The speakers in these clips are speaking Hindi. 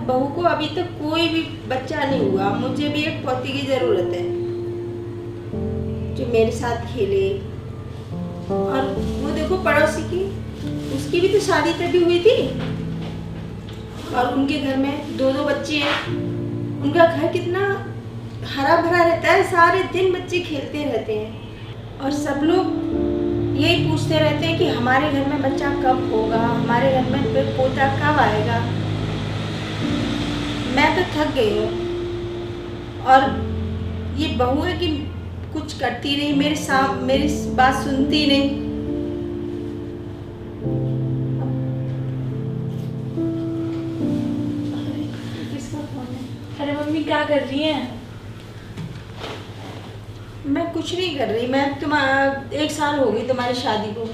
बहू को अभी तक कोई भी बच्चा नहीं हुआ, मुझे भी एक पोती की जरूरत है जो मेरे साथ खेले। और वो देखो पड़ोसी की, उसकी भी तो शादी तभी हुई थी और उनके घर में दो दो बच्चे हैं। उनका घर कितना हरा भरा रहता है, सारे दिन बच्चे खेलते रहते हैं और सब लोग यही पूछते रहते हैं कि हमारे घर में बच्चा कब होगा, हमारे घर में पोता कब आएगा। मैं तो थक गई हूँ। और ये बहू है कि कुछ करती नहीं, मेरी बात सुनती नहीं। किसका फोन है? अरे मम्मी क्या कर रही हैं? मैं कुछ नहीं कर रही। मैं एक साल हो गई तुम्हारी शादी को,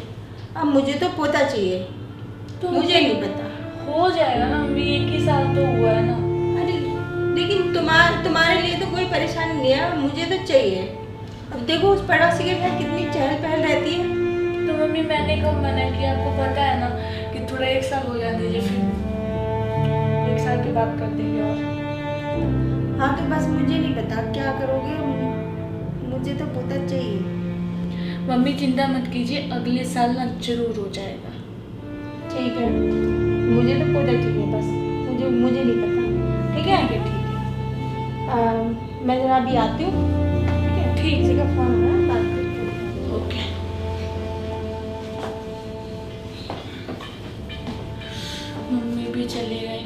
अब मुझे तो पोता चाहिए। तो मुझे नहीं पता। हो जाएगा ना मम्मी, 1 ही साल तो हुआ है ना। अरे लेकिन तुम्हारे लिए तो कोई परेशानी नहीं है, मुझे तो चाहिए। अब देखो उस पड़ोसी के घर कितनी चहल पहल रहती है। तो मम्मी मैंने कब मना किया? आपको पता है ना कि थोड़ा 1 साल हो जाने दीजिए, फिर 1 साल के बाद कर देंगे। और हाँ तो बस मुझे नहीं पता क्या करोगे, मुझे तो पोता चाहिए। मम्मी चिंता मत कीजिए, अगले साल ना जरूर हो जाएगा। ठीक है, मुझे तो पोता चाहिए बस। मुझे नहीं पता। ठीक है ठीक है। मैं जरा अभी आती हूँ। ठीक है, ठीक। किसी का फोन आ रहा है, बात करती हूँ। ओके। मम्मी भी चले गए।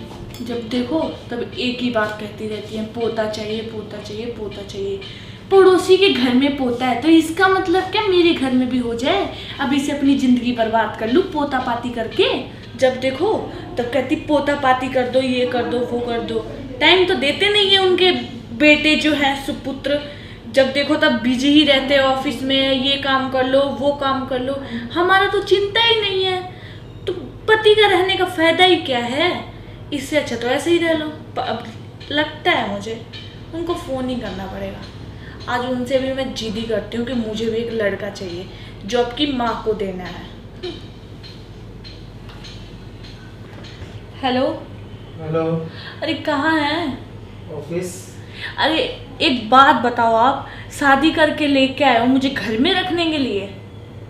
जब देखो तब एक ही बात कहती रहती है, पोता चाहिए पोता चाहिए पोता चाहिए। पड़ोसी के घर में पोता है तो इसका मतलब क्या मेरे घर में भी हो जाए? अभी से अपनी जिंदगी बर्बाद कर लूँ पोता पाती करके। जब देखो तब कहती पोता पाती कर दो, ये कर दो वो कर दो। टाइम तो देते नहीं है उनके बेटे जो है सुपुत्र। जब देखो तब बिजी ही रहते हैं ऑफिस में, ये काम कर लो वो काम कर लो। हमारा तो चिंता ही नहीं है। तो पति का रहने का फायदा ही क्या है? इससे अच्छा तो ऐसे ही रह लो। अब लगता है मुझे उनको फ़ोन ही करना पड़ेगा। आज उनसे भी मैं जिद ही करती हूँ कि मुझे भी एक लड़का चाहिए जो आपकी माँ को देना है। हेलो। हेलो। अरे कहाँ हैं? ऑफिस। अरे एक बात बताओ, आप शादी करके लेके आए हो मुझे घर में रखने के लिए?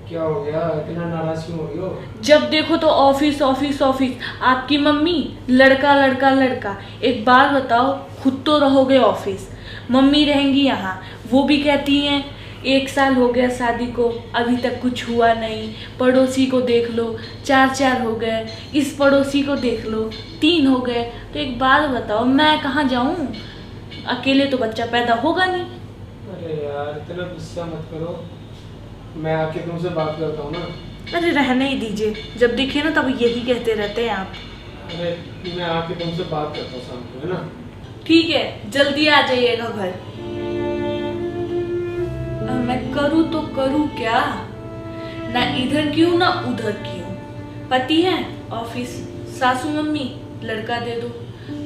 क्या हो गया, इतना नाराज क्यों हो रही हो? जब देखो तो ऑफिस ऑफिस ऑफिस। आपकी मम्मी लड़का लड़का लड़का। एक बात बताओ, खुद तो रहोगे ऑफिस, मम्मी रहेंगी यहाँ। वो भी कहती हैं 1 साल हो गया शादी को, अभी तक कुछ हुआ नहीं। पड़ोसी को देख लो, 4 हो गए। इस पड़ोसी को देख लो, 3 हो गए। तो एक बात बताओ, मैं कहाँ जाऊँ? अकेले तो बच्चा पैदा होगा नहीं। अरे यार इतना गुस्सा मत करो, मैं आके तुमसे बात करता हूँ ना। अरे रहने ही दीजिए, जब दिखे ना तब यही कहते रहते हैं आप। अरे मैं आके तुमसे बात करता हूँ शाम को, है ना? ठीक है, जल्दी आ जाइएगा घर। अब मैं करूँ तो करूँ क्या? ना इधर क्यों ना उधर क्यों। पति है ऑफिस, सासू मम्मी लड़का दे दो।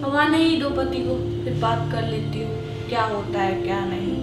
अब आने ही दो पति को, फिर बात कर लेती हूँ क्या होता है क्या नहीं।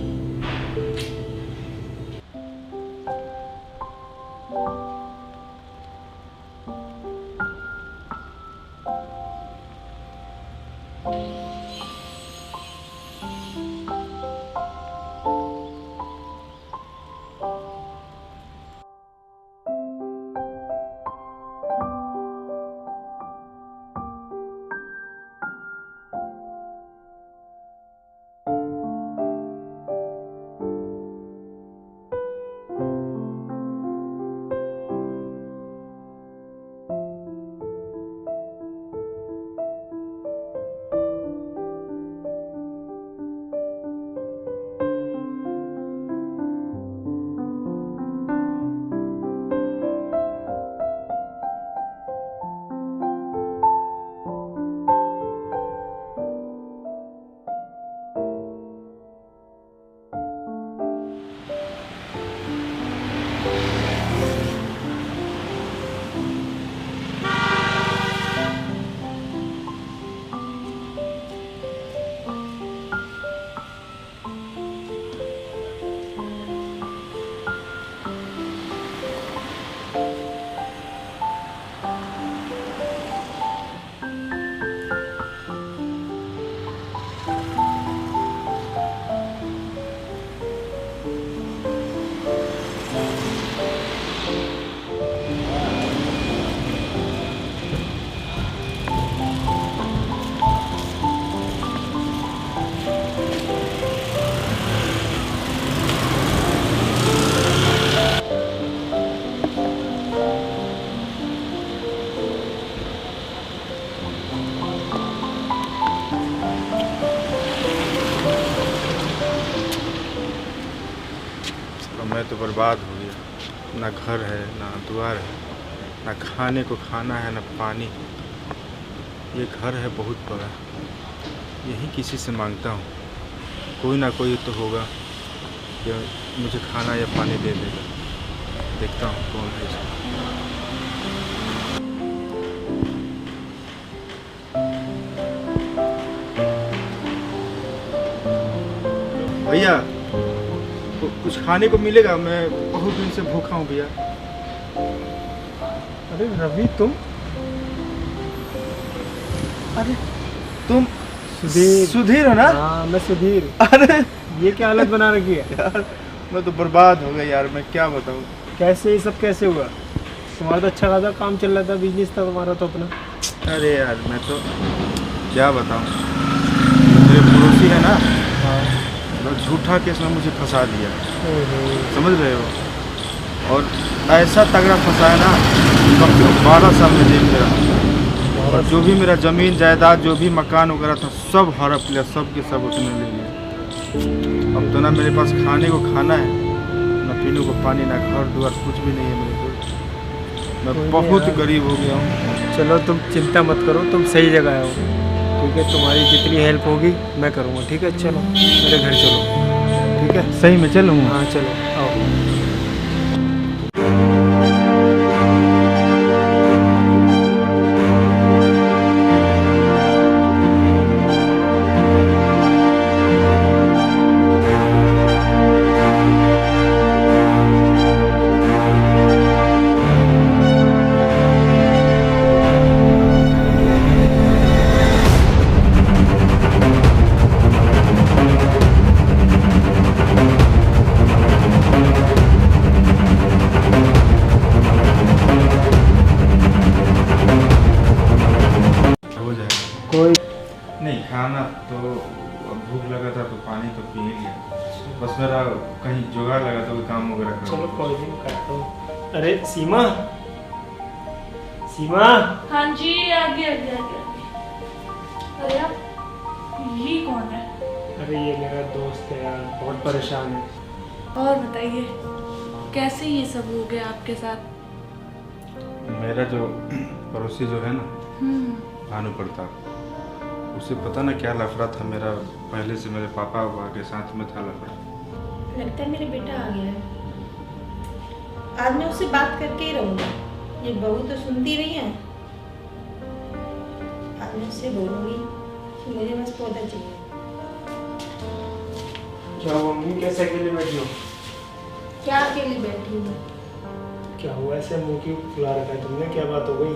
मैं तो बर्बाद हो गया। ना घर है, ना द्वार है, ना खाने को खाना है, ना पानी। ये घर है बहुत बड़ा, यही किसी से मांगता हूँ। कोई ना कोई तो होगा कि मुझे खाना या पानी दे देगा। देखता हूँ कौन है इसमें। भैया कुछ खाने को मिलेगा? मैं बहुत दिन से भूखा हूँ भैया। अरे रवि तुम? अरे तुम सुधीर? सुधीर हो ना? हाँ मैं सुधीर। अरे ये क्या हालत बना रखी है यार, मैं तो बर्बाद हो गया यार, मैं क्या बताऊँ। कैसे ये सब कैसे हुआ? तुम्हारा तो अच्छा खासा काम चल रहा था, बिजनेस था तुम्हारा तो अपना। अरे यार मैं तो क्या बताऊँ, मेरे पड़ोसी है ना, हाँ। तो झूठा केस में मुझे फंसा दिया, समझ रहे हो? और ऐसा तगड़ा फंसाया ना, कम से कम 12 साल में जेल में रहा। और जो भी मेरा ज़मीन जायदाद, जो भी मकान वगैरह था, सब हड़प लिया, सब के सब उसने ले लिया। अब तो ना मेरे पास खाने को खाना है, ना पीने को पानी, ना घर द्वार, कुछ भी नहीं है मेरे को। मैं बहुत गरीब हो गया हूँ। चलो तुम चिंता मत करो, तुम सही जगह हो, ठीक है? तुम्हारी जितनी हेल्प होगी मैं करूँगा, ठीक है? चलो मेरे घर चलो, ठीक है? सही में चलूँ? हाँ चलो आओ। हो जाएगा। कोई नहीं, खाना तो भूख लगा था तो पानी तो पी लिया, बस मेरा कहीं जुगाड़ लगा तो कोई काम वगैरह करो। चलो कोई नहीं करता हूँ। अरे सीमा, सीमा। हाँ जी, आगे आगे आगे आगे। अरे आप, ये कौन है? अरे ये मेरा दोस्त है यार, बहुत परेशान है। और बताइए, कैसे ये सब हो गया आपके साथ? मेरा जो पड़ोसी जो है ना, भानु प्रताप, उसे पता ना क्या लफड़ा था मेरा, पहले से मेरे पापा के साथ में था लफड़ा। लगता है मेरा बेटा आ गया है। आज मैं उससे बात करके ही रहूंगा। ये बहू तो सुनती नहीं है। आज मैं उससे बोलूंगी कि मुझे बस पौधा चाहिए। क्या मम्मी, कैसे अकेले बैठी हो? क्या अकेली बैठी हूँ? क्या हुआ, ऐसे मुंह क्यों फुला रखा है तुमने? क्या बात हो गई?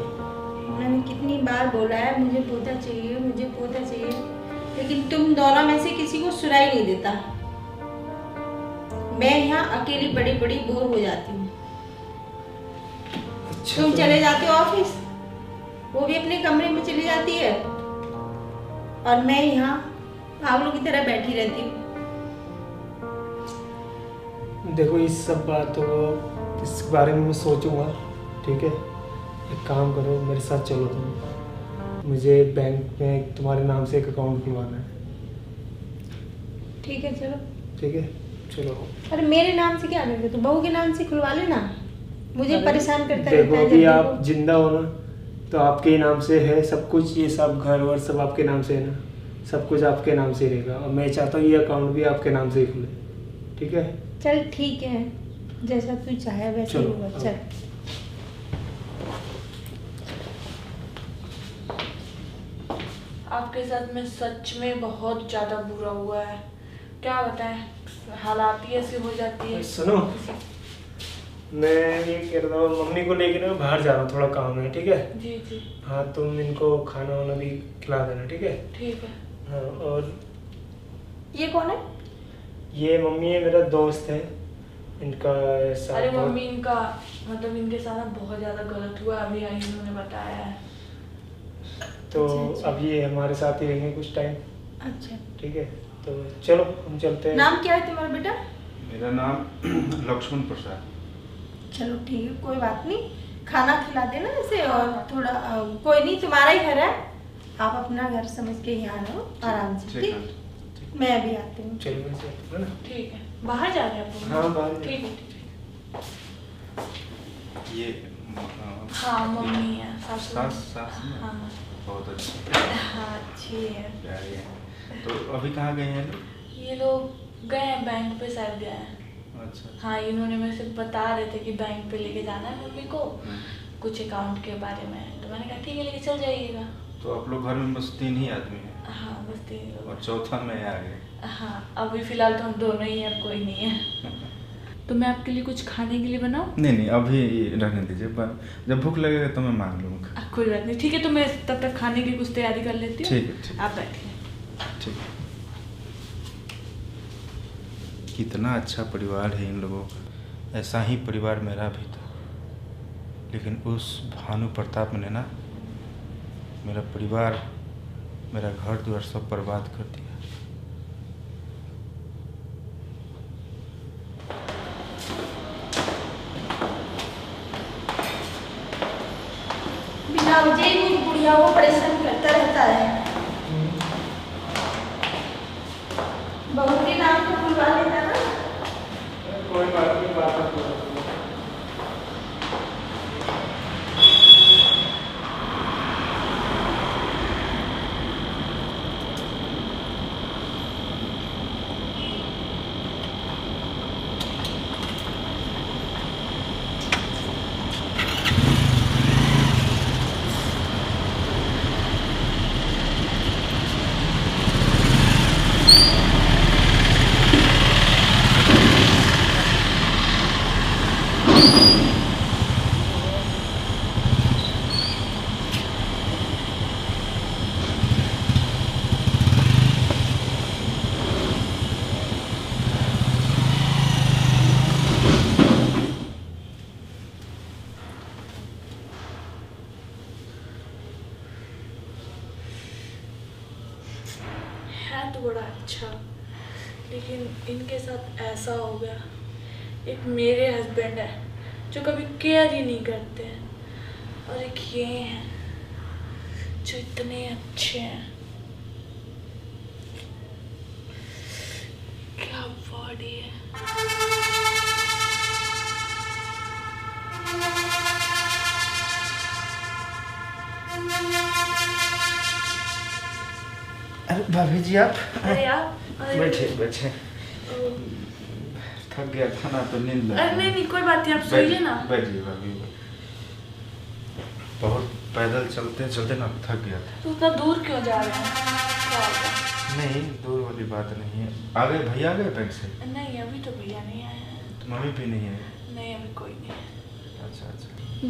मैंने कितनी बार बोला है मुझे पौधा चाहिए, मुझे पौधा चाहिए, लेकिन तुम दोनों में से किसी को सुनाई नहीं देता। मैं यहाँ अकेली बड़ी बड़ी बोर हो जाती हूँ। अच्छा, तुम चले जाते हो ऑफिस, वो भी अपने कमरे में चली जाती है, और मैं यहाँ पागलों की तरह बैठी रहती हूँ। देखो इस सब बातों को, इस बारे में मैं सोचूंगा, ठीक है? एक काम करो, मेरे साथ चलो तुम। मुझे बैंक में तुम्हारे नाम से एक अकाउंट खुलवाना है। ठीक है चलो। ठीक है चलो। अरे मेरे नाम से क्या करोगे? तो बहू के नाम से खुलवा लेना, मुझे अरे परेशान करता देखो, रहता है। अभी जब आप देखो। जिंदा हो ना, तो आपके ही नाम से है सब कुछ, ये सब घर वर सब आपके नाम से है ना, सब कुछ आपके नाम से रहेगा। और मैं चाहता हूँ ये अकाउंट भी आपके नाम से ही खुले, ठीक है? चल ठीक है, जैसा तू चाहे वैसे ही चलो, होगा। आओ। चल। आपके साथ में सच में बहुत ज़्यादा बुरा हुआ है, क्या बताएं, हालात ही ऐसी हो जाती है। सुनो, मैं ये कह रहा हूँ, मम्मी को लेके ना बाहर जा रहा हूँ, थोड़ा काम है, ठीक है? जी जी हाँ, तुम इनको खाना वाना भी खिला देना, ठीक है? ठीक है। हाँ, और ये कौन है? ये मम्मी है, मेरा दोस्त है, इनका साथ अरे बहुत- मम्मी, इनका मतलब इनके साथ बहुत ज़्यादा गलत हुआ, अभी आई उन्होंने बताया है। तो अच्छा। अब ये हमारे साथ ही रहेंगे कुछ टाइम, अच्छा, ठीक है? तो चलो हम चलते हैं। नाम क्या है तुम्हारा बेटा? मेरा नाम लक्ष्मण प्रसाद। चलो ठीक है, कोई बात नहीं, खाना खिला देना इसे, और थोड़ा कोई नहीं, तुम्हारा ही घर है, आप अपना घर समझ के यहाँ रहो आराम से। ठीक है। ठीक, मैं अभी आती हूँ। चलो मैं चलता हूँ ना। ठीक है। बाहर जा रहे हैं आप? हाँ, बाहर जा- ठीक है, ठीक है। ये हाँ मम्मी है, सासू सास सास में? हाँ बहुत अच्छी हाँ अच्छी है। प्यारी है। तो अभी कहाँ गए हैं लोग? ये लोग गए हैं बैंक पे, शायद गए हैं। अच्छा। हाँ इन्होंने मेरे से बता रहे थे कि बैंक पे लेके जाना है मम्मी को कुछ अकाउंट के बारे में, तो मैंने कहा ठीक है लेके चल जाइएगा। तो आप लोग घर में बस 3 ही आदमी हैं हाँ बस 3 लोग। और चौथा मैं आ गए। हाँ अभी फिलहाल तो हम दोनों ही हैं, अब कोई नहीं है। तो मैं आपके लिए कुछ खाने के लिए बनाऊँ? नहीं नहीं, अभी रहने दीजिए, जब भूख लगेगा तो मैं मांग लूँगा। कोई बात नहीं, ठीक है। तो मैं तब तक खाने की कुछ तैयारी कर लेती हूँ। ठीक है, ठीक है। आप बैठिए। ठीक है। कितना अच्छा परिवार है इन लोगों का, ऐसा ही परिवार मेरा भी था, लेकिन उस भानु प्रताप ने ना मेरा परिवार, मेरा घर द्वार सब बर्बाद कर दिया। बिना वजह ही कुछ बुढ़िया को परेशान करता रहता है। बहू के नाम तो बुलवा लेता ना। कोई बात नहीं, बात करो। है तो बड़ा अच्छा, लेकिन इनके साथ ऐसा हो गया। एक मेरे हस्बैंड है जो कभी केयर ही नहीं करते हैं, और एक ये हैं जो इतने अच्छे हैं। क्या बॉडी है। अरे भाभी जी आप अरे आप बैठे बैठे, थक गया था ना तो नींद लग अरे नहीं नहीं कोई बात नहीं, आप सोइए ना। बैठिए भाभी, बहुत पैदल चलते चलते ना थक गया था। तो उतना दूर क्यों जा रहे हैं? क्या हो गया? नहीं दूर वाली बात नहीं है। आ गए भैया, आ गए बैंक से? नहीं अभी तो भैया नहीं आए हैं। तो मम्मी भी नहीं है? नहीं अभी कोई नहीं है। अच्छा अच्छा।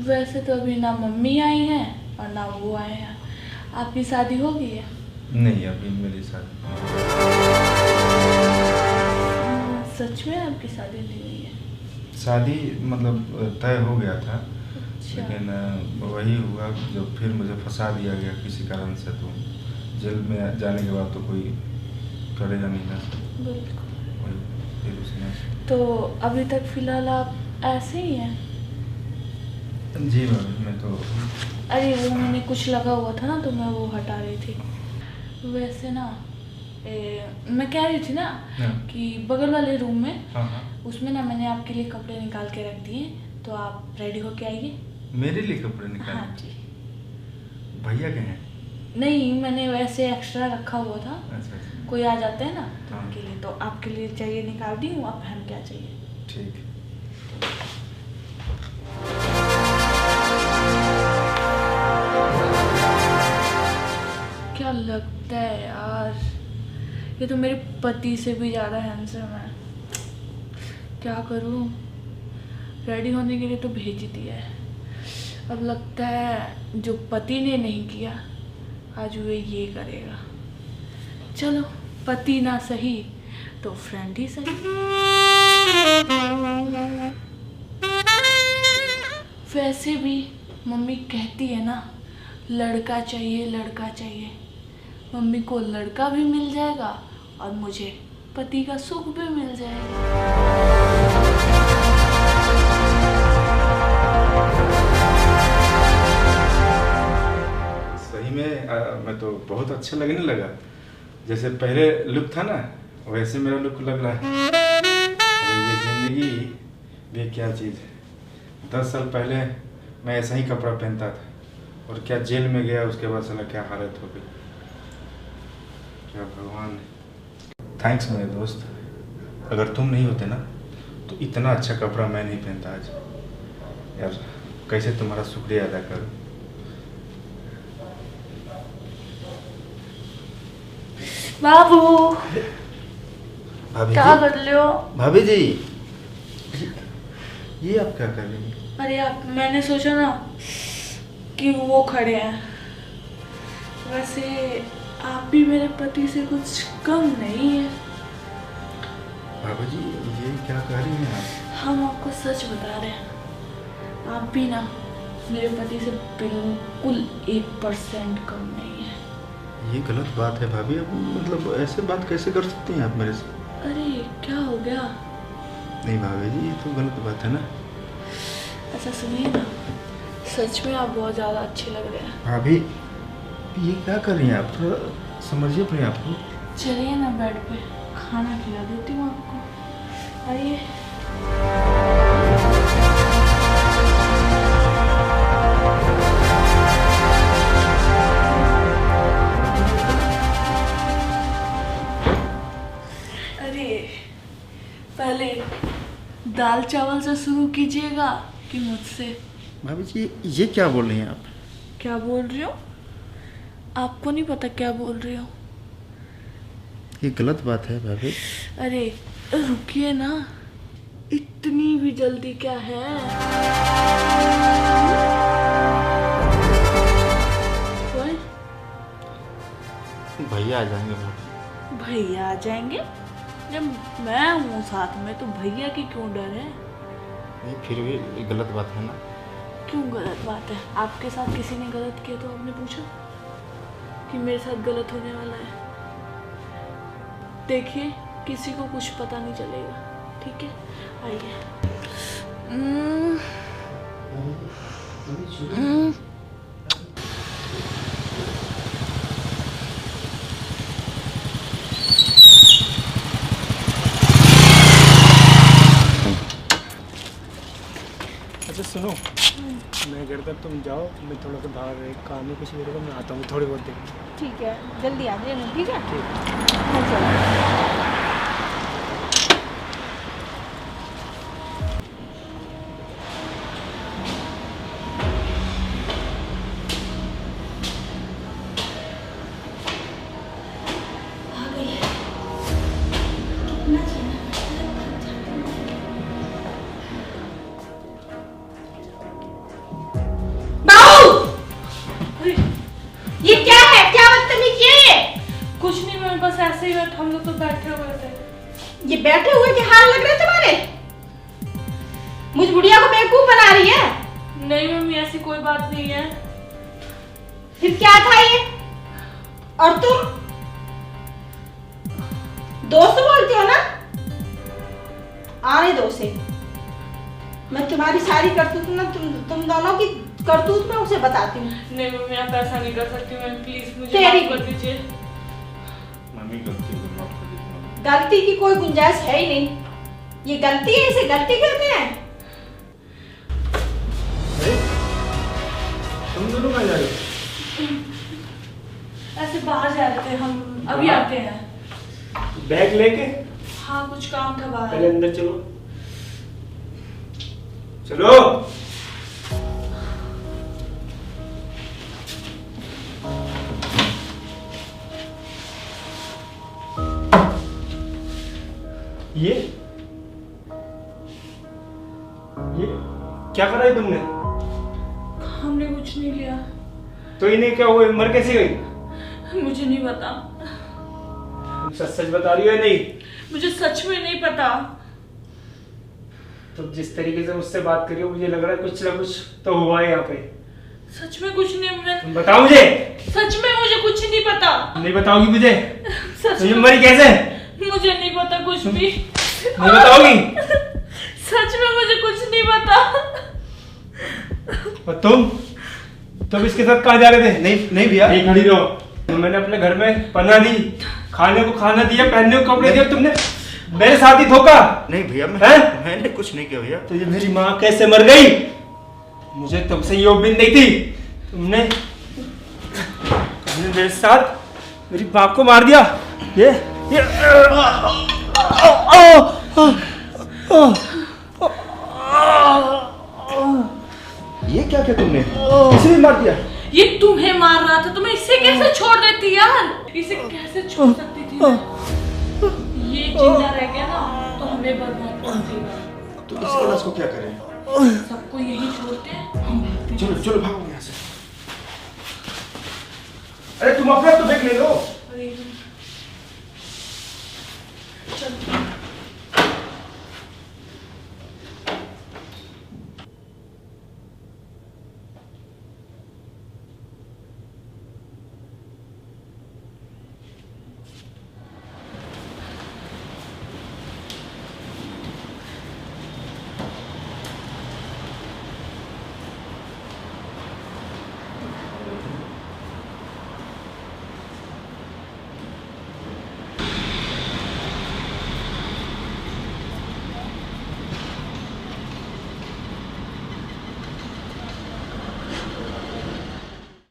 वैसे तो अभी ना मम्मी आई हैं और ना वो आए हैं। आपकी शादी हो गई है? नहीं अभी मेरी शादी। सच में आपकी शादी नहीं हुई है? शादी मतलब तय हो गया था, अच्छा। लेकिन वही हुआ जो फिर मुझे फंसा दिया गया किसी कारण से, तो जेल में जाने के बाद तो कोई करेगा नहीं ना, बिल्कुल। वही फिर उसने। तो अभी तक फिलहाल आप ऐसे ही हैं? जी भाभी मैं तो। अरे वो मैंने कुछ लगा हुआ था ना तो मैं वो हटा रही थी। वैसे ना मैं कह रही थी ना हाँ। कि बगल वाले रूम में, हाँ हाँ। उसमें ना मैंने आपके लिए कपड़े निकाल के रख दिए, तो आप रेडी होके आइए। मेरे लिए कपड़े हाँ निकाले? जी। भैया के हैं? नहीं मैंने वैसे एक्स्ट्रा रखा हुआ था, अच्छा अच्छा। कोई आ जाते हैं ना तो हाँ। उनके लिए, तो आपके लिए चाहिए निकाल दी हूँ, आप पहन क्या चाहिए। ठीक। क्या लगता है यार, ये तो मेरे पति से भी ज़्यादा हैंडसम है। क्या करूँ, रेडी होने के लिए तो भेज ही दिया है। अब लगता है जो पति ने नहीं किया आज वो ये करेगा। चलो पति ना सही तो फ्रेंड ही सही। वैसे भी मम्मी कहती है ना, लड़का चाहिए लड़का चाहिए। मम्मी को लड़का भी मिल जाएगा और मुझे पति का सुख भी मिल जाएगा। सही में मैं तो बहुत अच्छा लगने लगा। जैसे पहले लुक था ना वैसे मेरा लुक लग रहा है। ये जिंदगी भी क्या चीज़ है। 10 साल पहले मैं ऐसा ही कपड़ा पहनता था और क्या जेल में गया, उसके बाद साला क्या हालत हो गई। क्या भगवान ने। थैंक्स मेरे दोस्त, अगर तुम नहीं होते ना तो इतना अच्छा कपड़ा मैं नहीं पहनता आज। यार कैसे तुम्हारा शुक्रिया अदा करूं। बाबू भाभी क्या जी, कर रहे हो? भाभी जी, ये आप क्या कर रही हैं? अरे आप, मैंने सोचा ना कि वो खड़े हैं। वैसे आप भी मेरे पति से कुछ कम नहीं है। भाभी जी ये क्या कह रही हैं आप? हम आपको सच बता रहे हैं, आप भी ना मेरे पति से बिल्कुल 1% कम नहीं है। ये गलत बात है भाभी, अब मतलब ऐसे बात कैसे कर सकती हैं आप मेरे से? अरे क्या हो गया? नहीं भाभी जी ये तो गलत बात है ना। ऐसा सुनिए ना, सच में आप बहुत ज़्यादा अच्छे लग रहे हैं। भाभी ये क्या कर रही हैं आप? थोड़ा समझिए अपने आप को। चलिए ना बेड पे, खाना खिला देती हूँ आपको। आइए। अरे पहले दाल चावल से शुरू कीजिएगा कि मुझसे? भाभी जी ये क्या बोल रही हैं आप? क्या बोल रही हो? आपको नहीं पता क्या बोल रही हो? ये गलत बात है भाभी। अरे रुकिए ना, इतनी भी जल्दी क्या है? ओए, भैया आ जाएंगे भाभी। भैया आ जाएंगे? जब मैं हूँ साथ में तो भैया की क्यों डर है? नहीं फिर भी ये गलत बात है ना। क्यों गलत बात है? आपके साथ किसी ने गलत किया तो आपने पूछा कि मेरे साथ गलत होने वाला है? देखिए किसी को कुछ पता नहीं चलेगा, ठीक है? आइए। अच्छा सुनो, मैं घर तक तुम जाओ, मैं थोड़ा सा बाहर एक काम है कुछ मेरे को, मैं आता हूँ थोड़ी बहुत देर में। ठीक है, जल्दी आ जाइए, ठीक है? ठीक। हाँ, चलो। आ गई। कितना चला? अरे, ये क्या है? क्या बदतमीजी है ये? कुछ नहीं, मैं बस ऐसे ही बैठ, हम लोग तो बैठे हुए थे। ये बैठे हुए के हाल लग रहे तुम्हारे? मुझ बुढ़िया को बेवकूफ बना रही है? नहीं मम्मी, ऐसी कोई बात नहीं है। फिर क्या था ये? और तुम दोस्त बोलते हो ना? आने दो उसे। मैं तुम्हारी सारी करतूत ना, तुम दोनों की करतूत में उसे बताती हूँ। नहीं मम्मी, आप ऐसा नहीं कर सकती। मैम प्लीज मुझे तेरी- माफ कर दीजिए। मम्मी गलती को माफ कर दीजिए। गलती की कोई गुंजाइश है ही नहीं। ये गलती है, इसे गलती कहते हैं। अरे तुम दोनों कहाँ जा रहे हो? ऐसे बाहर जा रहे थे हम, अभी बाहर? आते हैं। बैग लेके? हाँ कुछ काम था पहले बाहर। अंदर चलो। चलो। ये क्या करा है तुमने? हमने कुछ नहीं लिया। तो इन्हें क्या हुआ, मर कैसे गई? मुझे नहीं पता। तुम सच सच बता रही हो या नहीं? मुझे सच में नहीं पता। तो जिस तरीके से मुझसे बात करी हो मुझे लग रहा है कुछ ना कुछ तो हुआ है यहाँ पे। सच में कुछ नहीं। मैं तुम बताओ मुझे। सच में मुझे कुछ नहीं पता। नहीं बताओगी मुझे? सच तो ये में मरी कैसे? मुझे नहीं पता कुछ भी। नहीं बताओगी? सच में मुझे कुछ नहीं पता। और तुम इसके साथ कहाँ जा रहे थे? नहीं नहीं भैया। एक खड़ी रहो। तो मैंने अपने घर में पनाह दी, खाने को खाना दिया, पहनने को कपड़े दिए, तुमने मेरे साथ ही धोखा। नहीं भैया मैंने कुछ नहीं किया भैया। तो ये मेरी माँ कैसे मर गई? मुझे तुमसे ये उम्मीद नहीं थी। तुमने मेरे साथ मेरी बाप को मार दिया। ये क्या किया तुमने? इसे भी मार दिया? ये तुम्हें मार रहा था तो मैं इसे कैसे छोड़ देती यार? इसे कैसे छोड़ सकती थी मैं? ये जिंदा रह गया ना तो हमें बर्बाद कर देगा। तो इस क्लास को क्या करें? सबको यही छोड़ते हैं। चलो चलो भागो यहाँ से। अरे तुम अपना तो देख ले लो।